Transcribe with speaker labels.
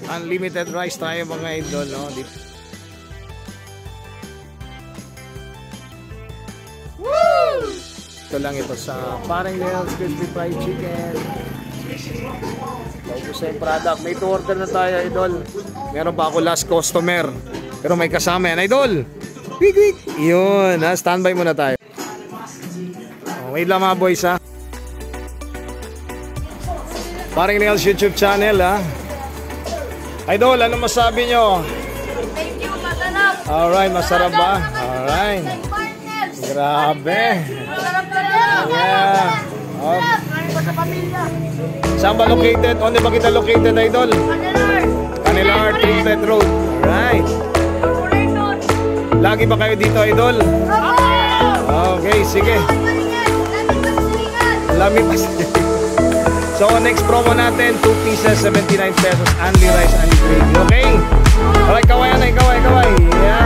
Speaker 1: Unlimited rice tayo mga idol, no? Woo! Ito lang ito sa Paring Leon's Crispy Fried Chicken. Ito yung product. May to order na tayo, idol. Meron pa ako last customer. Pero may kasama yan, idol. Wait, wait. Yun, ha? Standby muna tayo. Oh, wait lang mga boys, ha? Paring Leon's YouTube channel, ha? Idol, ano masabi nyo?
Speaker 2: Thank you, masarap.
Speaker 1: Alright, masarap ba? Alright. Grabe. Yeah. Oh. Saan ba located? Onde ba kita located, idol? Canilar, Tilted Road. Alright. Lagi ba kayo dito, idol? Okay, sige. Lami pa. So, next promo natin, 2 pieces, 79 pesos, only rice, only gravy. Okay? Alright, kaway na, kaway. Yeah.